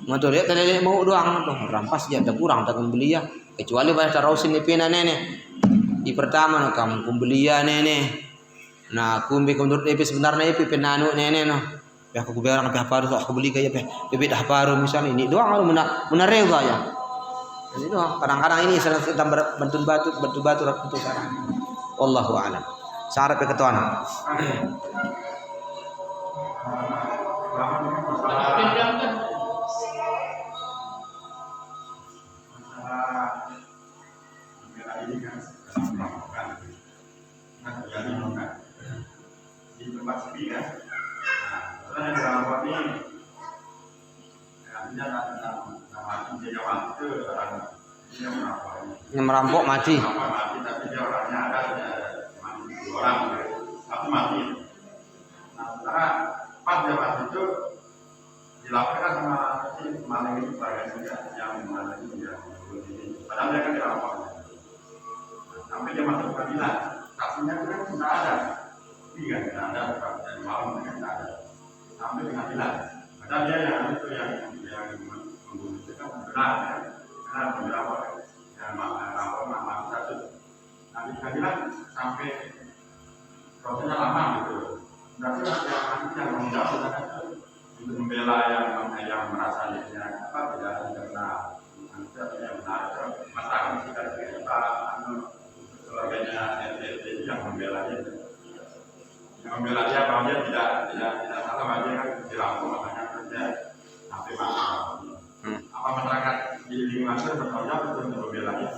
matur ya tadi mau doang tu rampas dia dah kurang tak beli ya kecuali pada tarusin pena nene di pertama no kamu pembeli ya nene nah aku ambil menurut EP sebenarnya EP penanu nene no ya aku biarkan apa baru aku beli kaya EP dah baru misalnya ini doang kalau menarega ya jadi doang kadang-kadang ini sedang batu-batu untuk sarang wallahu a'lam. Sarap ketuan. Di tempat sepi kan, setelah yang dirawat ini, artinya nama sejawat itu orang yang merampok mati. Tapi dia orangnya ada mati 2 orang, 1 mati. Nah, sementara pas dia mati itu dilaporkan sama si maling itu bagian yang mana itu yang ini. Padahal dia kan dirawat. Sampai dia masuk pengadilan, saksinya itu kan tidak ada. Tidak ada, dari malam kan tidak ada. Sampai pengadilan. Padahal dia yang itu yang membunuh itu kan benar ya. Karena dirawat yang malam satu. Nanti pengadilan sampai prosesnya lama gitu. Berarti yang menjawab untuk membela yang merasa dirinya tidak benar. Nanti yang benar masalah kita keluarganya LLT yang membela dia. Yang membela dia bahwa dia tidak salah bahwa dia kan dirangkul makanya dia sampai mati. Apa masyarakat di lingkungan itu bertanggung jawab untuk membela dia?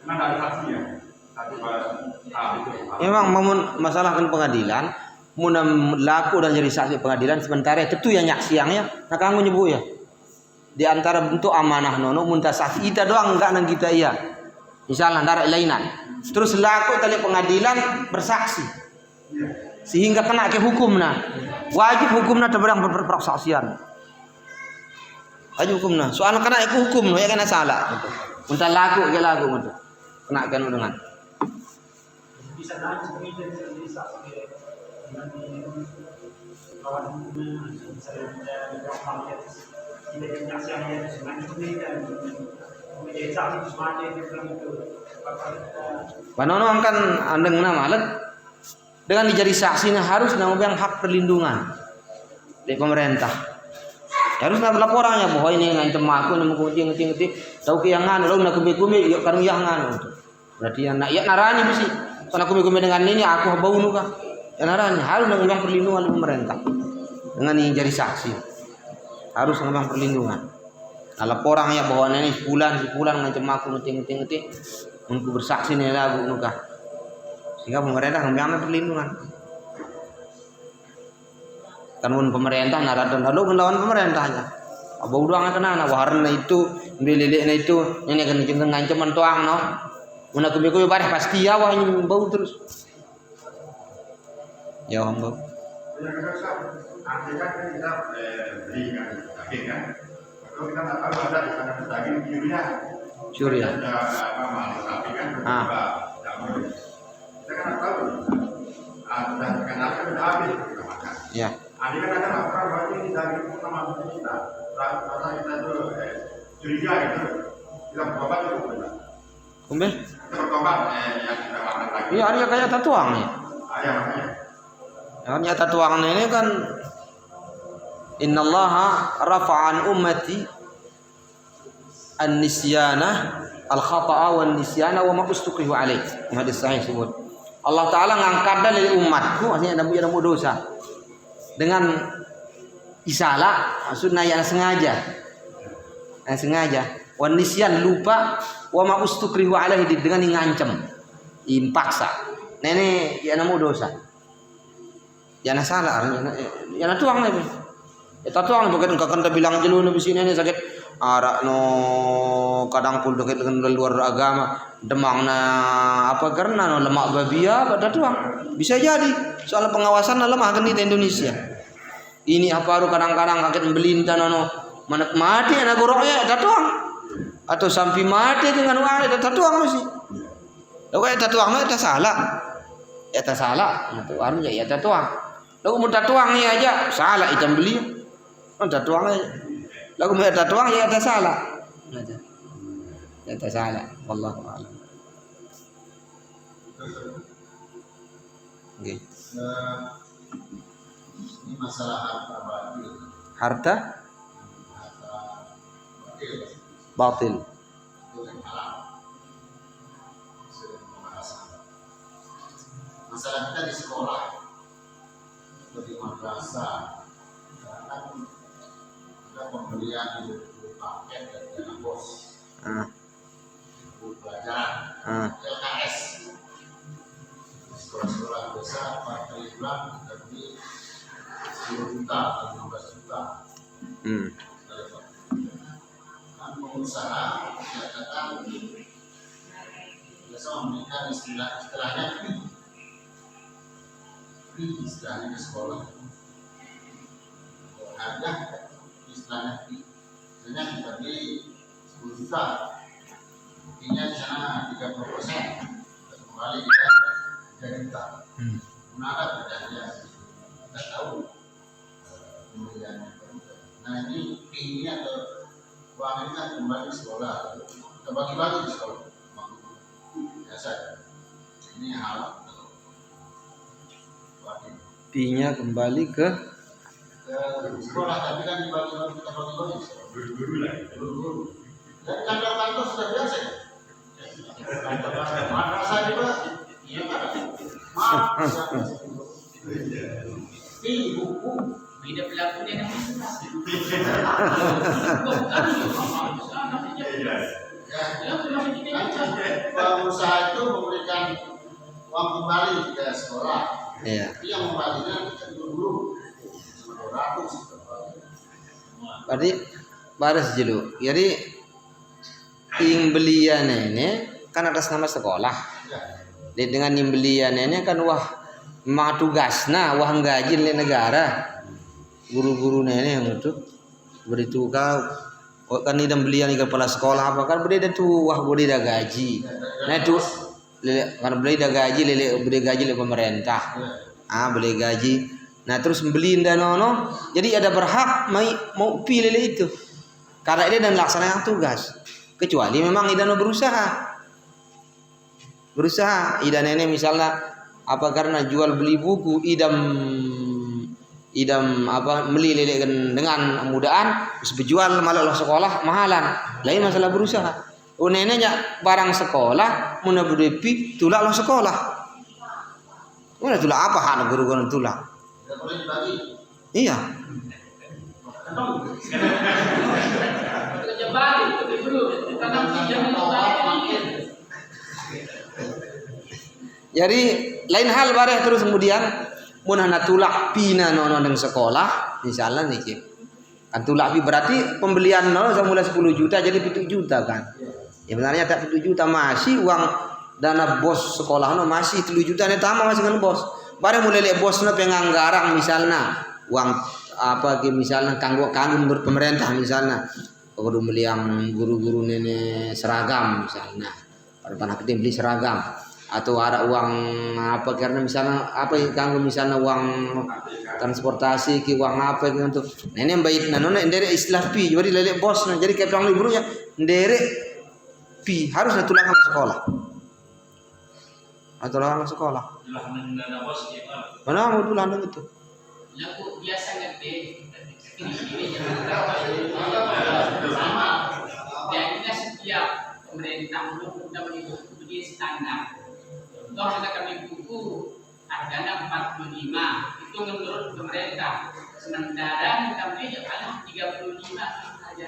Karena tidak ada saksi ya. Memang masalahkan pengadilan, muna laku dan jadi saksi pengadilan sementara itu yang nyaksiangnya, nak kamu nyebut ya. Di antara bentuk amanah nono muntah saksi kita doang enggak nang kita iya. Misalnya darah lainan. Terus laku tali pengadilan bersaksi. Sehingga kena ke hukumna. Wajib hukumna terberang persaksian. Wajib hukumna. Soalnya kena ke hukum ya kena salah. Muntah laku ke laku betul. Kena kan dengan bisa nanti kemudian bisa dengan kawan misalnya di belakang tidak menyaksikan sebenarnya kemudian menjadi saksi semuanya itu Panono kan andeng nama alat dengan dijadi saksinya harus nang hak perlindungan dari pemerintah. Harus nak laporannya bahwa ini ngancam aku nemu ngerti tahu ke yang nganu lalu nak kumi yuk karung yang nganu berarti yang nak ya narani mesti kalau kumi dengan ini aku bau nuka ya narani harus nang perlindungan dari pemerintah dengan ini jadi saksi harus nang perlindungan. Nah, laporannya bahwa ini sebulan ngancam aku ngerti untuk bersaksi nih lagu nuka sehingga pemerintah ngambil perlindungan. Kanun pemerintah naratan lalu melawan pemerintahnya. Abau doang kena warna itu, belileknya itu, ini kan ngancam mentuang no. Muna kubi bareh pasti ya wah bau terus. Ya hamba. Yang kedua, artinya kan kita beli kan daging kan. Kalau kita nggak tahu ada di sana daging birunya. Curi ya. Ada apa malu sapi kan berubah. Kita kan nggak tahu. Sudah tekan apa sudah habis kita makan. Ya. Ada kan ada lapar berarti ini daging itu sama kita. Rasa kita tuh curiga gitu. Kita berobat itu benar. Kumbe? Kita bertobat yang kita makan lagi. Iya, arya kayak tatuang nih. Ayah makanya. Arya tatuang ini kan innallaha rafa'an ummati an-nisyana al-khata'a wan nisyana wa ma ustuqihu alaih. Hadis sahih sebut. Allah Ta'ala ngangkat dari umatku, artinya ada dosa dengan isalah, maksudnya yang sengaja, wan nisyan lupa, wa ma ustuqihu alaih dengan ngancem, impaksa. Nene ya namu dosa, ya salah, ya tuang nih, ya tuang bukan kakak bilang jelu nabi sini nih sakit. Arak no kadang pun dekat dengan luar agama demang na apa karena no lemak babi ya pada tuang bisa jadi soal pengawasan lemah kan di Indonesia ini apa ru kadang-kadang kaget belintan no manak mati anak goroknya ada tuang atau sampai mati dengan uang ada tuang masih lo kayak tuang itu salah itu harusnya ya tuang lo mau tuang ini aja salah itu beli tuang aja lagu mau tatuang ya ada salah. Ada salah. Wallahu a'lam. Okay. Ini masalah harta batil. Harta batil. Itu yang haram. Sudah pembahasan. Masalah kita di sekolah atau di madrasah, kan ada pembelian buku paket dari dana bos, buku pelajaran, LKS. Sekolah-sekolah besar pada bulan kita beli 10 juta atau 15 juta. Kan pengusaha menyatakan biasa memberikan istilahnya free istilahnya di sekolah. Harga istilahnya misalnya kita beli 10 juta buktinya di sana 30% kembali kita 3 juta mana ada perjanjian kita tahu pembeliannya. Nah ini ini atau uang ini kan kembali di sekolah kita bagi-bagi di sekolah biasa ini hal P-nya kembali ke sekolah tapi kan dibagi-bagi kita bagi-bagi Guru-guru lah. guru-guru dan kantor-kantor sudah biasa ya madrasah juga iya kan maaf ini buku beda pelakunya yang pengusaha itu memberikan uang kembali ke sekolah. Iya. Tapi yang membalinya kita guru-guru 200. Berarti baris dulu. Jadi ing belian ini kan atas nama sekolah. Ya. Dengan ing belian ini kan wah memang tugasna wah gaji oleh negara. Guru-guru nenek yang itu beritu kau kan ini belian di kepala sekolah apa kan beri tu wah beri dah gaji. Nah itu kan beli dah gaji beri gaji oleh pemerintah. Beli gaji. Nah terus beliin dan no, jadi ada berhak mau pilih itu karena dia dan laksanakan tugas kecuali memang idano berusaha idan ini misalnya apa karena jual beli buku idam apa beli dengan mudahan terus berjual malah sekolah mahalan lain masalah berusaha neneknya barang sekolah muna bedepi tulak lo sekolah muna tulak apa hak guru-guru tulak. Tidak boleh dibagi. Iya. Jadi lain hal bareh terus kemudian mun hana tulak pina nono nang sekolah misalnya niki. Kan tulak pi berarti pembelian nono mulai 10 juta jadi 7 juta kan. Ya benarnya tak 7 juta masih uang dana bos sekolah no masih 3 juta ne tama masih kan bos. Bareng mulai lihat bos no penganggaran misalnya uang apa ke misalnya kanggo menurut pemerintah misalnya kudu beli yang guru-guru nene seragam misalnya pada anak beli seragam atau ada uang apa karena misalnya apa kanggo misalnya uang transportasi ki uang apa gitu untuk nene baik nanone ndere istilah pi jadi lele bos jadi kayak orang liburunya ndere pi harus tulangan sekolah atau tulangan sekolah mana mau tulangan itu Lagu biasa ngerti ini jadinya setiap pemerintah sudah mengikuti standar. Contoh ada kami buku harganya 45 itu menurut pemerintah. Sementara kami adalah 35 saja.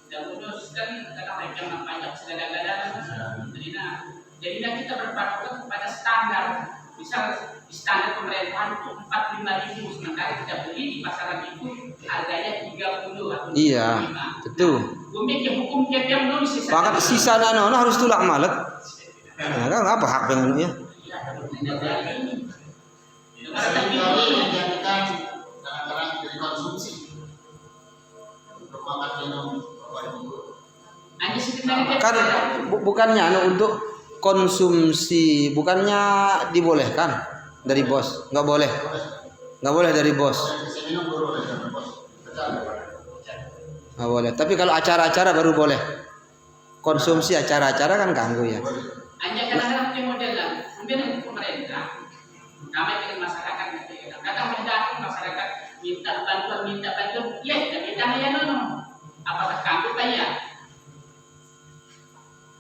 Dan udah sekali karena mereka pajak segala-galanya. Jadinya kita berpatokan kepada standar. Misal standar pemerintahan itu 45.000 sementara kita beli di pasaran itu harganya 30 atau 25. Iya, betul. Hukum yang belum sisa. Maka sisa nano harus tulak malet. Nah, kan apa hak dengan ya? Seringkali menjadikan kadang-kadang jadi konsumsi untuk makan minum Bapak Ibu. Kan bukannya untuk konsumsi, bukannya dibolehkan dari bos? Nggak boleh dari bos. Nggak boleh. Tapi kalau acara-acara baru boleh. Konsumsi acara-acara kan ganggu ya. Hanya kadang-kadang model lah, mungkin pemerintah, kami dengan masyarakat, kadang masyarakat minta bantuan, ya kita minta ya nono, apakah kami bayar?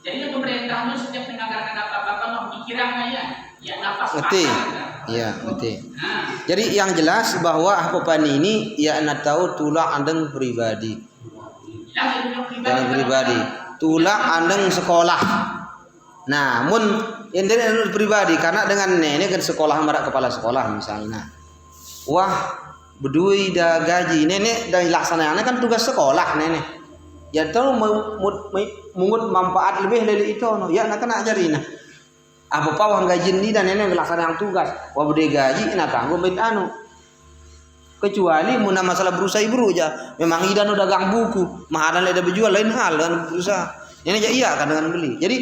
Jadi pemerintah itu setiap menganggarkan apa-apa mau dikira ya nafas Betul. Iya, betul. Jadi yang jelas bahwa apa ini ya anda tahu tulang andeng pribadi. Yang pribadi. Tulang andeng sekolah. Namun yang dari pribadi karena dengan nenek kan sekolah marak kepala sekolah misalnya. Wah, berdui dah gaji nenek dan laksananya kan tugas sekolah nenek. Ya tahu mungut manfaat lebih dari itu no. Ya nak kena ajarin nah. Apa pawang gaji ni dan nenek melaksanakan tugas. Wah berde gaji nak tanggung bait anu. Kecuali muna masalah berusaha ibu aja. Memang idan udah dagang buku, mahalan ada berjual lain hal dan berusaha. Ini aja iya kan dengan beli. Jadi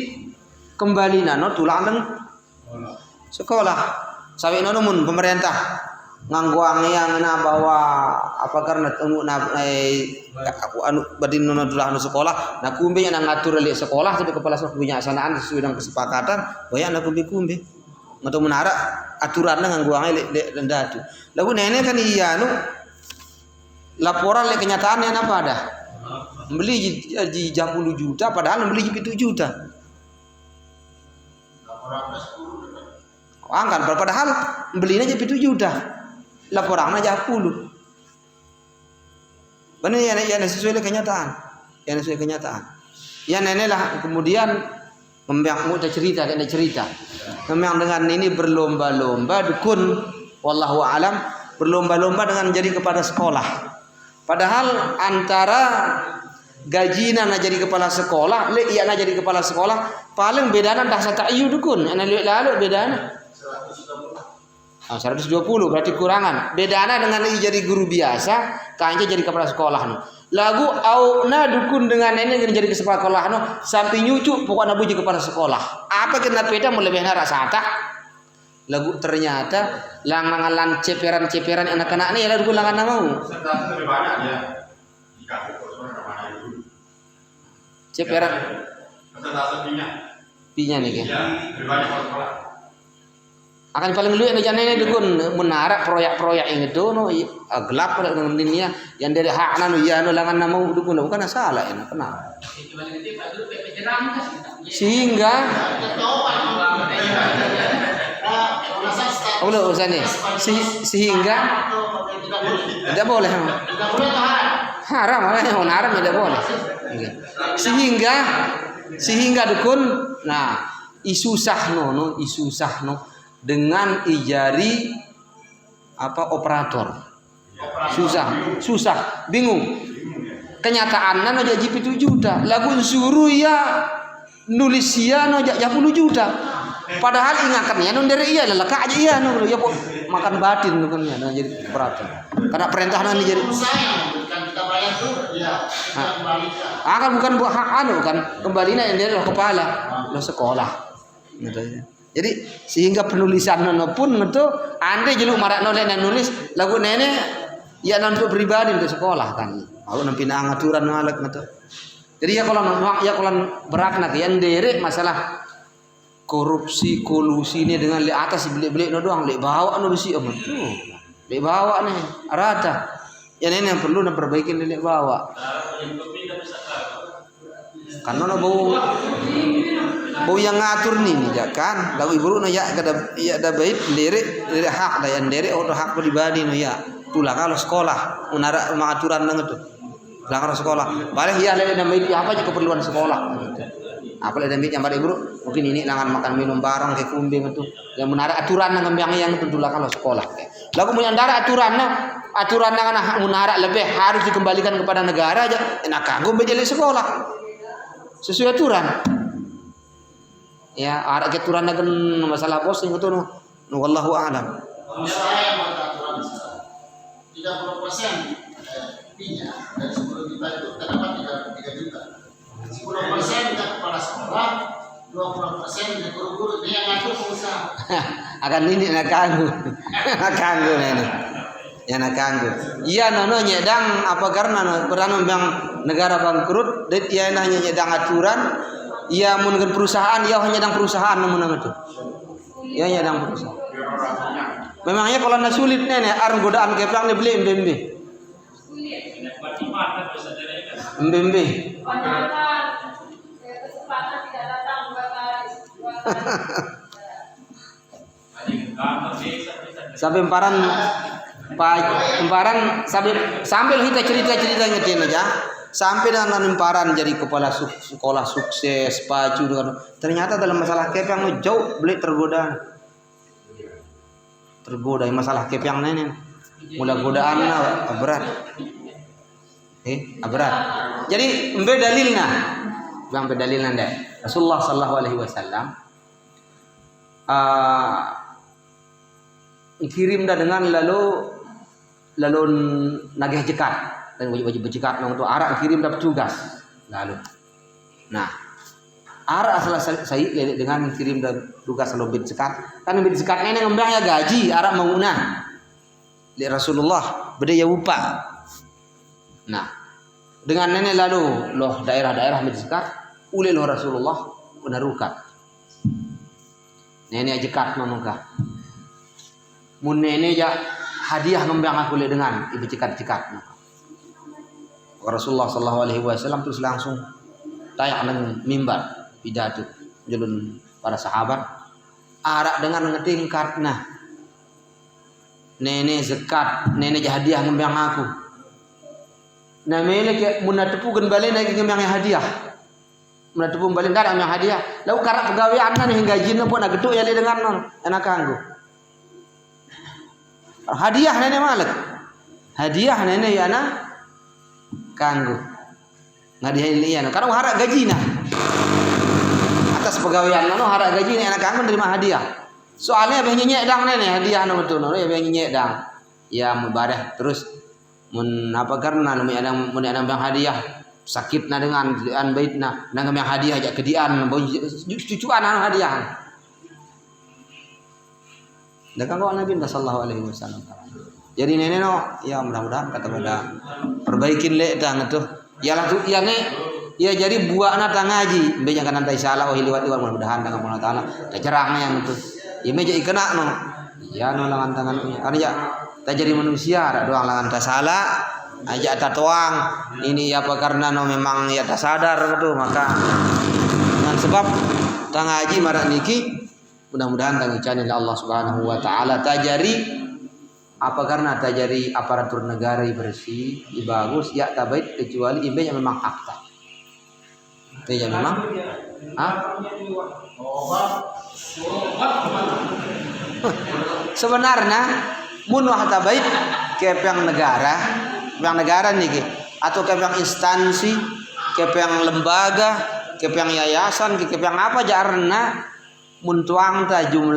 kembali nano tulang dan sekolah. Sawi nano mun pemerintah ngangguang yang na bawa apa karena anu badin nona tulah anu sekolah na kumbe yang ngatur li sekolah tapi kepala sekolah punya asanaan sesuai dengan kesepakatan banyak na kumbe atau menara aturan ngangguang li datu lagu nenek kan iya anu laporan li kenyataannya apa ada beli di 10 juta padahal beli 7 juta angkat padahal belinya 7 juta laporan aja 10. Benar ya sesuai kenyataan. Yang sesuai kenyataan. Ya nenek lah kemudian memang mau cerita. Memang dengan ini berlomba-lomba dukun wallahu alam berlomba-lomba dengan jadi kepala sekolah. Padahal antara gajinya na jadi kepala sekolah, le iya na jadi kepala sekolah, paling bedana dah sata ayu dukun. Ana lalu bedana 120 berarti kurangan. Bedana dengan jadi guru biasa, kanca jadi kepala sekolah no. Lagu auna dukun dengan nenek jadi kepala sekolah no, sampai nyucu pokoknya buji kepala sekolah. Apa kena beda mau lebih rasa tak? Lagu ternyata langan ceperan anak-anak ni lagu langan mau. Persentase lebih banyak ya. Jika kursusnya mana itu. Ceperan. Persentase Pinya nih kan. Ya, lebih banyak sekolah. Akan paling luar aja nenek dukun menarak proyek-proyek yang itu no gelap pada dengan dunia yang dari hak nanu ya no langan nama dukun bukan salah ya kenapa sehingga Allah urusan ini sehingga tidak boleh haram tidak boleh sehingga dukun nah isu sahno dengan ijari apa operator susah bingung kenyataannya aja 7 juta lagu suruh ya nulis sia no jak 10 juta. Padahal ingatkannya non dari iya lelaka aja iya no ya kok makan batin kan ya jadi perhatian. Karena perintah ini jadi saya bukan kita bayar tuh ya kita kembalikan. kan bukan buat hak anu kan kembalinya yang dari kepala lo sekolah gitu ya. Jadi sehingga penulisan nono pun itu andai jeluk marak nolak dan nulis lagu nenek ya untuk pribadi untuk sekolah kan. Aku nampi aturan malak gitu. Jadi ya kalau berakna yang derek masalah korupsi kolusi ini dengan li atas beli no doang li bawa no bisi amat tuh li bawa nih rata. Ya ini yang perlu diperbaiki li bawa. Karena no bau yang ngatur nih ya kan lagu ibu no ya ada baik lirik hak da yang lirik atau hak pribadi no ya tulah kalau sekolah menara aturan nang itu lah kalau sekolah paling ya ada baik apa aja keperluan sekolah apa ada baik yang pada ibu mungkin ini langan makan minum barang kayak kumbing itu yang menara aturan nang yang itu tulah kalau sekolah lagu menyandara aturan nang menara lebih harus dikembalikan kepada negara aja enak kanggo menjadi sekolah sesuai aturan. Ya, ada keturunan dengan masalah posting itu no wallahu a'lam. Saya buat aturan 30% fee-nya dari 10 juta itu terdapat 3 juta. 10% untuk kepala sekolah, 20% untuk guru-guru. Ini yang ngatur pengusaha. Akan ini nak kanggu. Kanggu ini. Ya nak kanggu. Iya nono nyedang apa karena pernah bang negara bangkrut, dia nanya nyedang aturan. Ia menggunakan perusahaan, ia hanya nyedang perusahaan namun itu. Ia nyedang perusahaan. Memangnya kalau nak sulit nenek arang godaan kepang dibeli mbembe. Mbembe. Sampai emparan sambil kita cerita ngetin aja. Sampai dengan emparan jadi kepala sekolah sukses, pacu dengan ternyata dalam masalah kepang jauh beli tergoda masalah kepang nenek mula godaan berat berat jadi embe dalilna deh Rasulullah sallallahu alaihi wasallam kirim dah dengan lalu nagih jekat dan wajib berjekat nang tu arak kirim dapat tugas lalu nah arak asal saya dengan kirim dan tugas lebih sekat kan lebih sekat ini ngembangnya gaji arak menguna li Rasulullah bedaya upah nah dengan nenek lalu loh daerah-daerah lebih sekat ule loh Rasulullah menarukan nenek jekat mamuka mun nenek ja hadiah ngembang aku le dengan ibu jekat Rasulullah sallallahu alaihi wasallam terus langsung tayak nang mimbar pidato jelun para sahabat arak dengan ngetingkat nah nenek zakat nenek hadiah ngembang aku nah mele ke munatepukeun bale naik ngembang hadiah munatepu bale ndar amang hadiah lalu karak pegawean nih gajina pun ageduk ya dengan non enak kanggo hadiah nenek malek hadiah nenek ya na kanggo ngadihain lian karena harap gaji nah atas pegawaian no harap gaji nih anak kanggo terima hadiah soalnya abang nyenyek dang nenek hadiah no betul no abang nyenyek dang ya mubareh terus mun apa karena mun ada bang hadiah sakit na dengan bait na nang bang hadiah jak kedian cucuan hadiah dah kanggo Nabi sallallahu alaihi wasallam. Jadi nenek no, ya mudah-mudahan kata pada perbaikin le dah itu. Ya lah tu, ya ne, ya jadi buat nata ngaji. Banyak kan nanti salah, oh liwat mudah-mudahan dengan Allah Taala. Tak cerangnya yang itu. Ya meja ikena no, ya no langan tangan punya. Karena ya tak jadi manusia, ada doang langan tak salah. Aja tak tuang. Ini apa karena no memang ya tak sadar itu maka dengan sebab tak ngaji marah niki. Mudah-mudahan tak ngicani Allah Subhanahu Wa Taala tajari. Apa karena tajari aparatur negara bersih, bagus, ya tabait kecuali imbe yang memang akta. Itu yang memang, sebenarnya mun wah tabait kepeng negara nih atau kepeng instansi, kepeng lembaga kepiang yayasan kepiang apa jarna muntuang ta jumlah